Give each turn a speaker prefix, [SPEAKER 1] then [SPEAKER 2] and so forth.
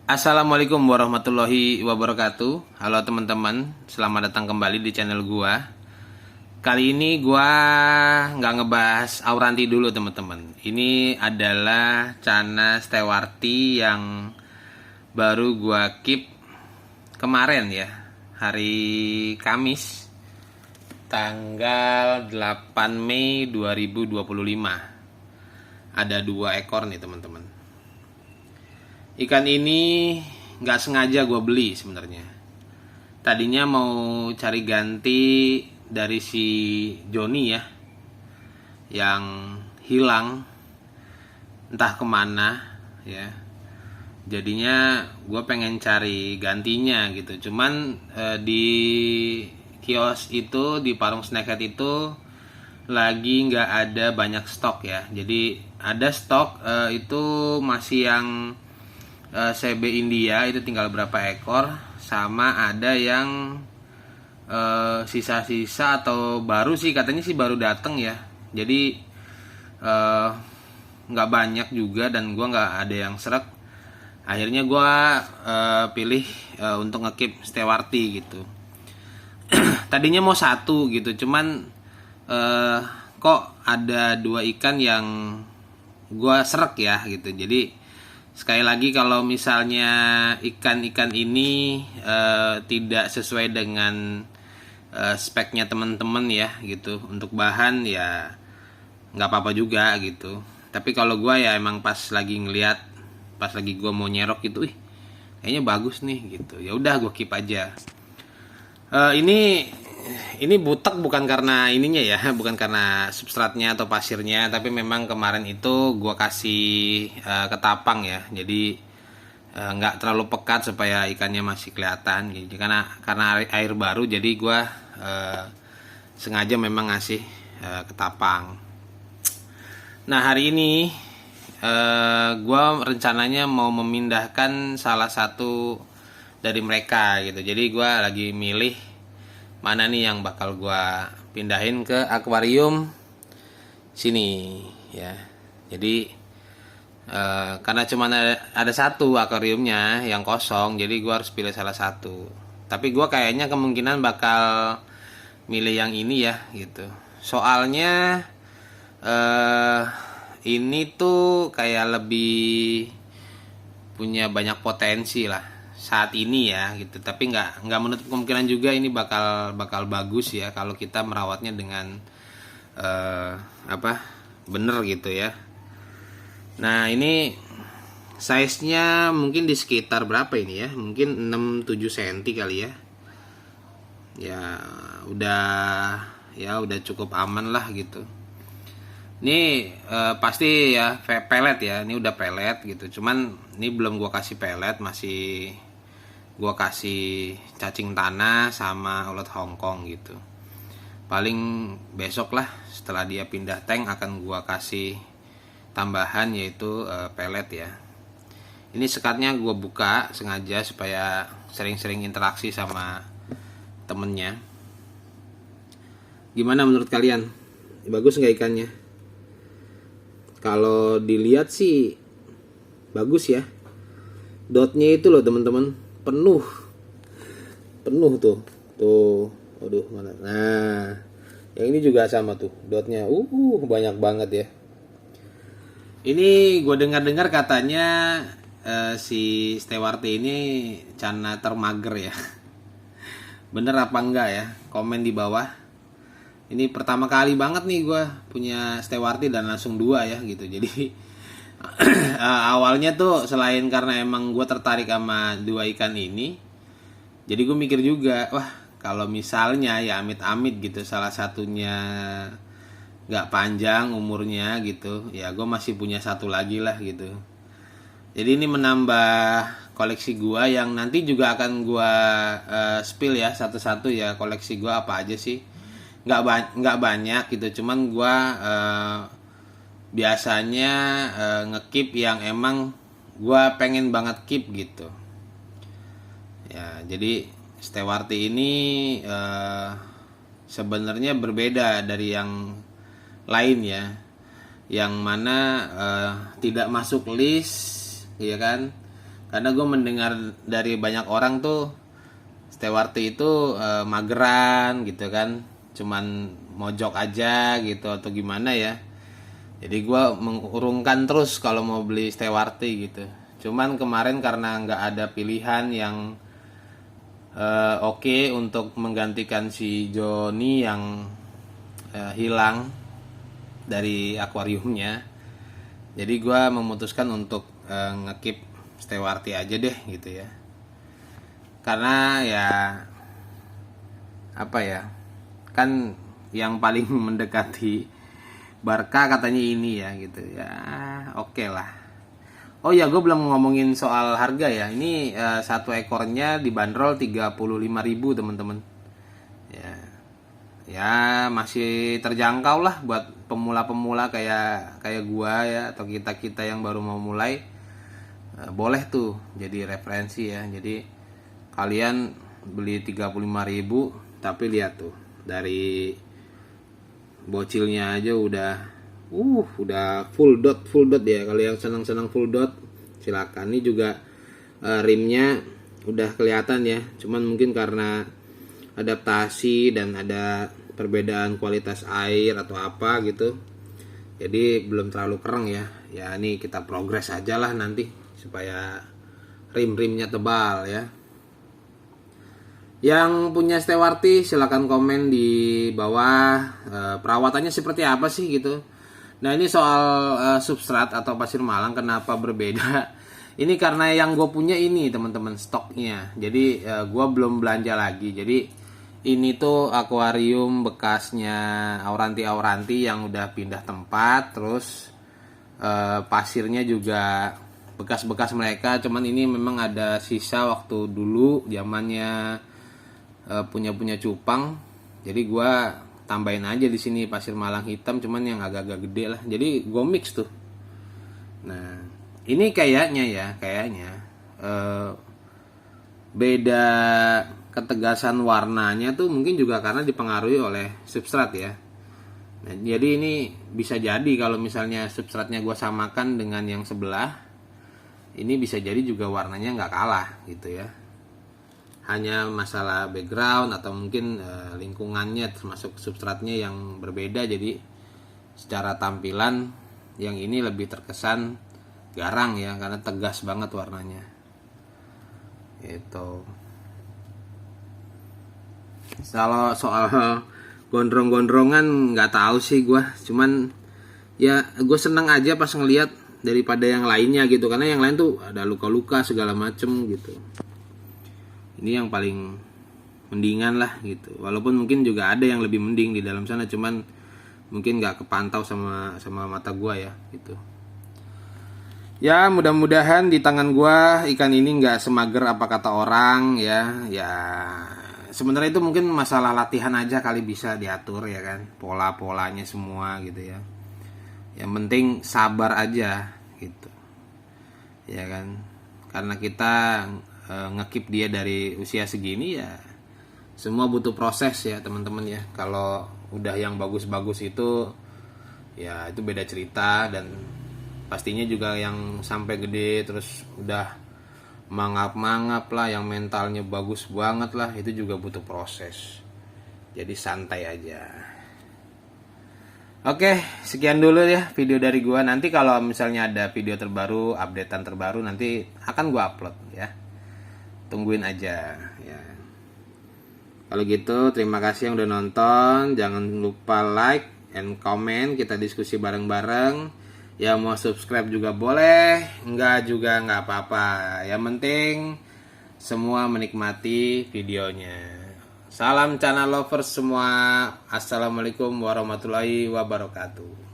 [SPEAKER 1] Assalamualaikum warahmatullahi wabarakatuh. Halo teman-teman, selamat datang kembali di channel gua. Kali ini gua nggak ngebahas Auranti dulu teman-teman. Ini adalah Chana Stewarti yang baru gua keep kemarin ya, hari Kamis, tanggal 8 Mei 2025. Ada 2 ekor nih teman-teman. Ikan ini nggak sengaja gue beli sebenarnya. Tadinya mau cari ganti dari si Joni ya, yang hilang entah kemana ya. Jadinya gue pengen cari gantinya gitu. Cuman di kios itu, di Parung Snackhead itu lagi nggak ada banyak stok ya. Jadi ada stok itu masih yang CB India itu tinggal berapa ekor, sama ada yang sisa-sisa atau baru sih, katanya sih baru dateng ya. Jadi nggak banyak juga dan gue nggak ada yang seret. Akhirnya gue pilih untuk ngekip Stewarti gitu. Tadinya mau satu gitu, cuman kok ada 2 ikan yang gue serek ya gitu. Jadi sekali lagi, kalau misalnya ikan-ikan ini tidak sesuai dengan speknya teman-teman ya gitu, untuk bahan ya nggak apa-apa juga gitu. Tapi kalau gue ya emang pas lagi ngeliat, pas lagi gue mau nyerok gitu, kayaknya bagus nih gitu. Ya udah gue keep aja. Ini butek bukan karena ininya ya, bukan karena substratnya atau pasirnya, tapi memang kemarin itu gua kasih ketapang ya, jadi nggak terlalu pekat supaya ikannya masih kelihatan. Jadi karena air baru, jadi gua sengaja memang ngasih ketapang. Nah hari ini gua rencananya mau memindahkan salah satu dari mereka gitu. Jadi gua lagi milih mana nih yang bakal gua pindahin ke akuarium sini ya. Jadi karena cuma ada satu akuariumnya yang kosong, jadi gua harus pilih salah satu. Tapi gua kayaknya kemungkinan bakal milih yang ini ya gitu. Soalnya eh ini tuh kayak lebih punya banyak potensi lah saat ini ya gitu. Tapi nggak menutup kemungkinan juga ini bakal bagus ya kalau kita merawatnya dengan apa, bener gitu ya. Nah ini size nya mungkin di sekitar berapa ini ya, mungkin 6-7 cm kali ya. Ya udah cukup aman lah gitu. Ini pasti ya pelet ya, ini udah pelet gitu. Cuman ini belum gua kasih pelet, masih gua kasih cacing tanah sama ulat Hongkong gitu. Paling besok lah setelah dia pindah tank akan gua kasih tambahan, yaitu pelet ya. Ini sekatnya gua buka sengaja supaya sering-sering interaksi sama temennya. Gimana menurut kalian? Bagus nggak ikannya? Kalau dilihat sih bagus ya. Dotnya itu loh teman-teman, penuh tuh. Aduh mana, nah yang ini juga sama tuh dotnya, banyak banget ya. Ini gue dengar katanya si Stewarti ini Chana termager ya. Bener apa enggak ya, komen di bawah. Ini pertama kali banget nih gue punya Stewarti dan langsung 2 ya gitu. Jadi awalnya tuh selain karena emang gue tertarik sama 2 ikan ini, jadi gue mikir juga, wah kalau misalnya ya amit-amit gitu salah satunya nggak panjang umurnya gitu, ya gue masih punya satu lagi lah gitu. Jadi ini menambah koleksi gue yang nanti juga akan gue spill ya satu-satu ya, koleksi gue apa aja sih. Nggak banyak gitu, cuman gue biasanya ngekip yang emang gue pengen banget keep gitu ya. Jadi Stewarti ini sebenarnya berbeda dari yang lain ya, yang mana tidak masuk list ya kan. Karena gue mendengar dari banyak orang tuh Stewarti itu mageran gitu kan, cuman mojok aja gitu atau gimana ya. Jadi gue mengurungkan terus kalau mau beli Stewarti gitu. Cuman kemarin karena nggak ada pilihan yang oke untuk menggantikan si Joni yang hilang dari akuariumnya. Jadi gue memutuskan untuk ngekip Stewarti aja deh gitu ya. Karena ya apa ya, kan yang paling mendekati Barca katanya ini ya gitu ya, oke lah. Oh ya, gue belum ngomongin soal harga ya. Ini satu ekornya dibanderol 35.000 teman-teman. Ya, ya masih terjangkau lah buat pemula-pemula kayak gua ya, atau kita yang baru mau mulai. Boleh tuh jadi referensi ya. Jadi kalian beli 35.000, tapi lihat tuh dari bocilnya aja udah full dot ya. Kalau yang senang full dot silakan. Ini juga rimnya udah kelihatan ya, cuman mungkin karena adaptasi dan ada perbedaan kualitas air atau apa gitu, jadi belum terlalu keren ya. Ya ini kita progres aja lah nanti supaya rim-rimnya tebal ya. Yang punya Stewarti silakan komen di bawah, perawatannya seperti apa sih gitu. Nah ini soal substrat atau pasir malang kenapa berbeda. Ini karena yang gue punya ini teman-teman stoknya. Jadi gue belum belanja lagi. Jadi ini tuh akuarium bekasnya Auranti yang udah pindah tempat. Terus pasirnya juga bekas-bekas mereka. Cuman ini memang ada sisa waktu dulu zamannya punya cupang. Jadi gue tambahin aja di sini pasir malang hitam, cuman yang agak-agak gede lah. Jadi gue mix tuh. Nah ini kayaknya beda ketegasan warnanya tuh mungkin juga karena dipengaruhi oleh substrat ya. Nah, jadi ini bisa jadi kalau misalnya substratnya gue samakan dengan yang sebelah, ini bisa jadi juga warnanya nggak kalah gitu ya. Hanya masalah background atau mungkin lingkungannya termasuk substratnya yang berbeda, jadi secara tampilan yang ini lebih terkesan garang ya, karena tegas banget warnanya itu. Kalau soal gondrong-gondrongan nggak tahu sih gue, cuman ya gue seneng aja pas ngeliat daripada yang lainnya gitu, karena yang lain tuh ada luka-luka segala macem gitu. Ini yang paling mendingan lah gitu. Walaupun mungkin juga ada yang lebih mending di dalam sana, cuman mungkin nggak kepantau sama mata gua ya gitu. Ya mudah-mudahan di tangan gua ikan ini nggak semager apa kata orang ya. Ya sebenarnya itu mungkin masalah latihan aja kali, bisa diatur ya kan, pola-polanya semua gitu ya. Yang penting sabar aja gitu ya kan, karena kita ngekip dia dari usia segini ya, semua butuh proses ya teman-teman ya. Kalau udah yang bagus-bagus itu ya itu beda cerita, dan pastinya juga yang sampai gede terus udah mangap-mangap lah, yang mentalnya bagus banget lah, itu juga butuh proses. Jadi santai aja. Oke, sekian dulu ya video dari gua. Nanti kalau misalnya ada video terbaru, updatean terbaru, nanti akan gua upload ya. Tungguin aja ya. Kalau gitu terima kasih yang udah nonton. Jangan lupa like and comment, kita diskusi bareng-bareng. Ya mau subscribe juga boleh, enggak juga enggak apa-apa. Yang penting semua menikmati videonya. Salam Channel Lovers semua. Assalamualaikum warahmatullahi wabarakatuh.